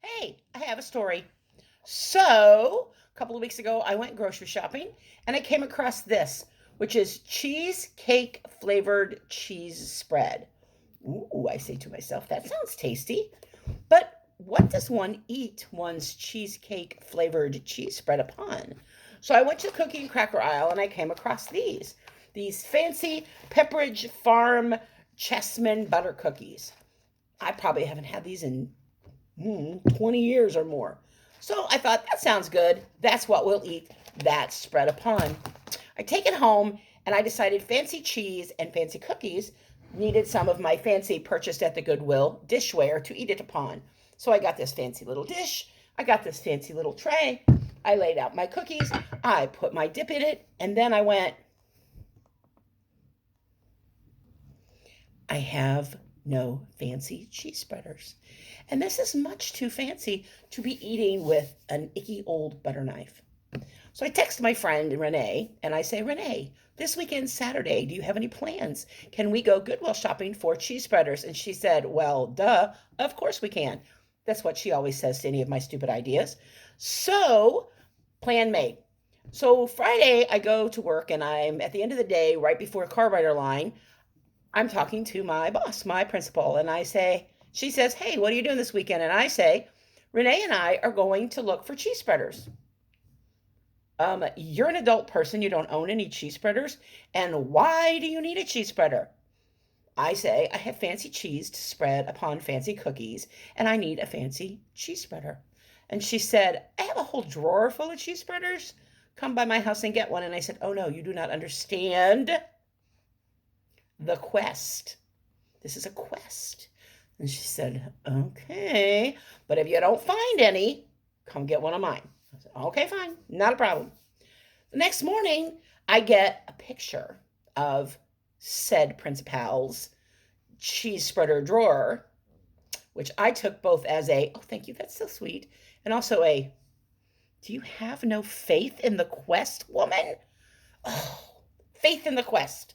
Hey, I have a story. So, a couple of weeks ago, I went grocery shopping and I came across this, which is cheesecake flavored cheese spread. Ooh, I say to myself, that sounds tasty. But what does one eat one's cheesecake flavored cheese spread upon? So I went to the cookie and cracker aisle and I came across these fancy Pepperidge Farm Chessman butter cookies. I probably haven't had these in 20 years or more. So I thought, that sounds good. That's what we'll eat. That's spread upon. I take it home and I decided fancy cheese and fancy cookies needed some of my fancy purchased at the Goodwill dishware to eat it upon. So I got this fancy little dish. I got this fancy little tray. I laid out my cookies. I put my dip in it. And then I went, I have no fancy cheese spreaders. And this is much too fancy to be eating with an icky old butter knife. So I text my friend Renee and I say, Renee, this weekend, Saturday, do you have any plans? Can we go Goodwill shopping for cheese spreaders? And she said, well, duh, of course we can. That's what she always says to any of my stupid ideas. So, plan made. So Friday, I go to work and I'm at the end of the day, right before car rider line, I'm talking to my boss, my principal, and she says, hey, what are you doing this weekend? And I say, Renee and I are going to look for cheese spreaders. You're an adult person, you don't own any cheese spreaders, and why do you need a cheese spreader? I say, I have fancy cheese to spread upon fancy cookies, and I need a fancy cheese spreader. And she said, I have a whole drawer full of cheese spreaders. Come by my house and get one. And I said, oh no, you do not understand the quest. This is a quest. And she said, okay, but if you don't find any, come get one of mine. I said, okay, fine, not a problem. The next morning, I get a picture of said principal's cheese spreader drawer, which I took both as a, oh, thank you, that's so sweet, and also a, do you have no faith in the quest, woman? Oh, faith in the quest.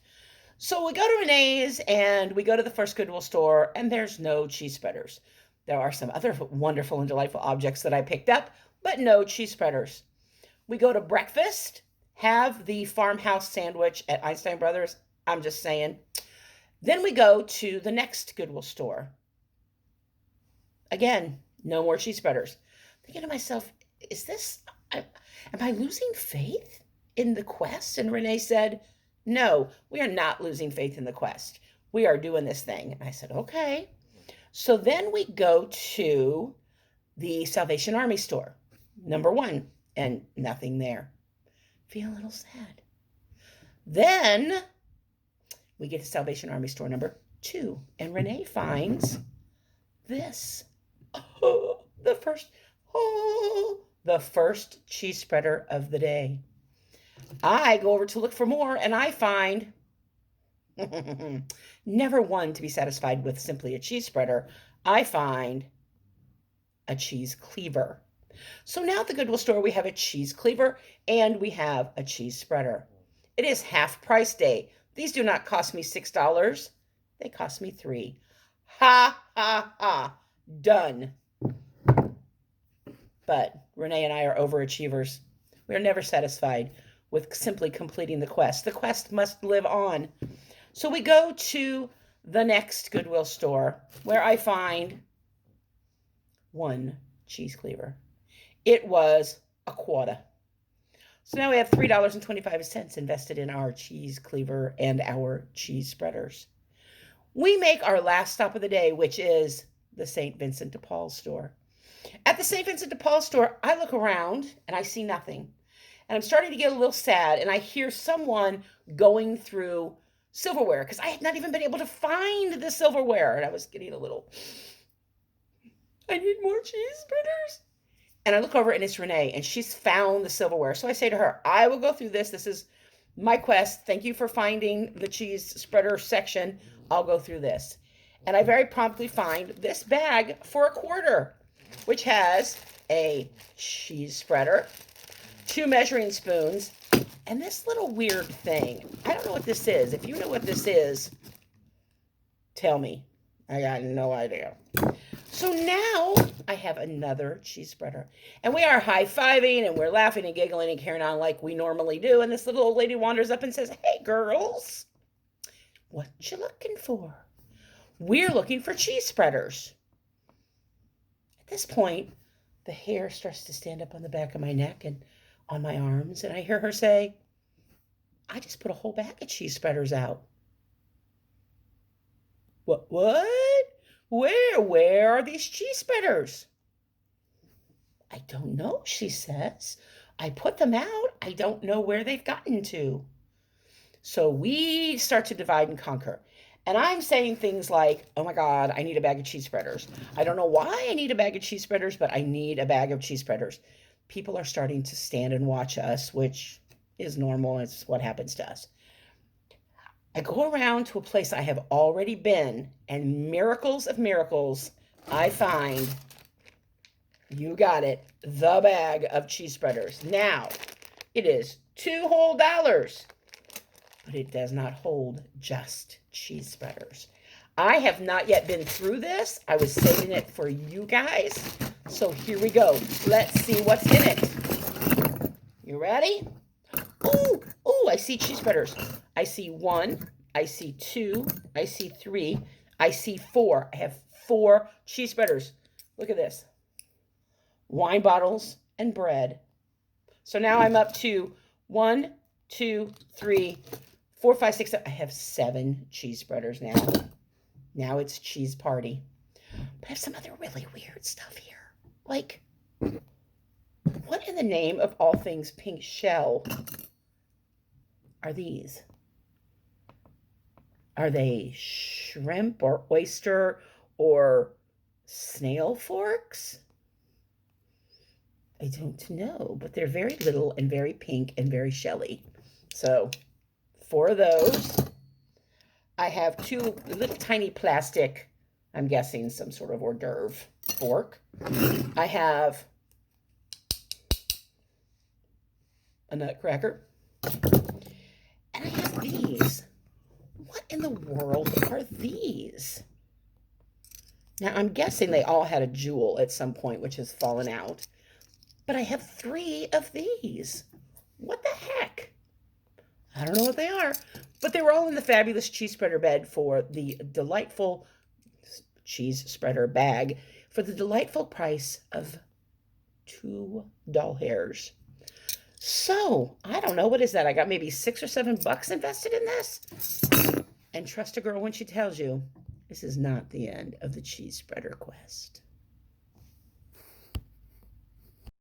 So we go to Renee's and we go to the first Goodwill store, and there's no cheese spreaders. There are some other wonderful and delightful objects that I picked up, but no cheese spreaders. We go to breakfast, have the farmhouse sandwich at Einstein Brothers. I'm just saying. Then we go to the next Goodwill store. Again, no more cheese spreaders. Thinking to myself, am I losing faith in the quest? And Renee said, no, we are not losing faith in the quest. We are doing this thing. And I said, okay. So then we go to the Salvation Army store, number 1, and nothing there. Feel a little sad. Then we get to Salvation Army store number 2, and Renee finds this. Oh, the first cheese spreader of the day. I go over to look for more, and I find never one to be satisfied with simply a cheese spreader. I find a cheese cleaver. So now at the Goodwill store, we have a cheese cleaver and we have a cheese spreader. It is half price day. These do not cost me $6. They cost me $3. Ha, ha, ha. Done. But Renee and I are overachievers. We are never satisfied with simply completing the quest. The quest must live on. So we go to the next Goodwill store where I find one cheese cleaver. It was a quarter. So now we have $3.25 invested in our cheese cleaver and our cheese spreaders. We make our last stop of the day, which is the St. Vincent de Paul store. At the St. Vincent de Paul store, I look around and I see nothing. And I'm starting to get a little sad, and I hear someone going through silverware because I had not even been able to find the silverware. And I was getting a little, I need more cheese spreaders. And I look over and it's Renee, and she's found the silverware. So I say to her, I will go through this. This is my quest. Thank you for finding the cheese spreader section. I'll go through this. And I very promptly find this bag for a quarter, which has a cheese spreader, 2 measuring spoons, and this little weird thing. I don't know what this is. If you know what this is, tell me. I got no idea. So now I have another cheese spreader. And we are high-fiving and we're laughing and giggling and carrying on like we normally do. And this little old lady wanders up and says, "Hey, girls, what you looking for?" "We're looking for cheese spreaders." At this point, the hair starts to stand up on the back of my neck and on my arms. And I hear her say, "I just put a whole bag of cheese spreaders out." What? Where are these cheese spreaders?" "I don't know," she says. "I put them out. I don't know where they've gotten to." So we start to divide and conquer. And I'm saying things like, "Oh my God, I need a bag of cheese spreaders. I don't know why I need a bag of cheese spreaders, but I need a bag of cheese spreaders." People are starting to stand and watch us, which is normal. It's what happens to us. I go around to a place I have already been, and miracles of miracles, I find, you got it, the bag of cheese spreaders. Now, it is $2 whole, but it does not hold just cheese spreaders. I have not yet been through this. I was saving it for you guys. So here we go. Let's see what's in it. You ready? Ooh, I see cheese spreaders. I see 1, I see 2, I see 3, I see 4. I have 4 cheese spreaders. Look at this. Wine bottles and bread. So now I'm up to 1, 2, 3, 4, 5, 6, 7. I have 7 cheese spreaders now. Now it's cheese party. But I have some other really weird stuff here. Like, what in the name of all things pink shell are these? Are they shrimp or oyster or snail forks? I don't know, but they're very little and very pink and very shelly. So 4 of those. I have 2 little tiny plastic, I'm guessing some sort of hors d'oeuvre fork. I have a nutcracker. And I have these. What in the world are these? Now, I'm guessing they all had a jewel at some point, which has fallen out. But I have 3 of these. What the heck? I don't know what they are. But they were all in the fabulous cheese spreader bed for the delightful cheese spreader bag for the delightful price of 2 doll hairs. So, I don't know. What is that? I got maybe $6 or $7 invested in this. And trust a girl when she tells you, this is not the end of the cheese spreader quest.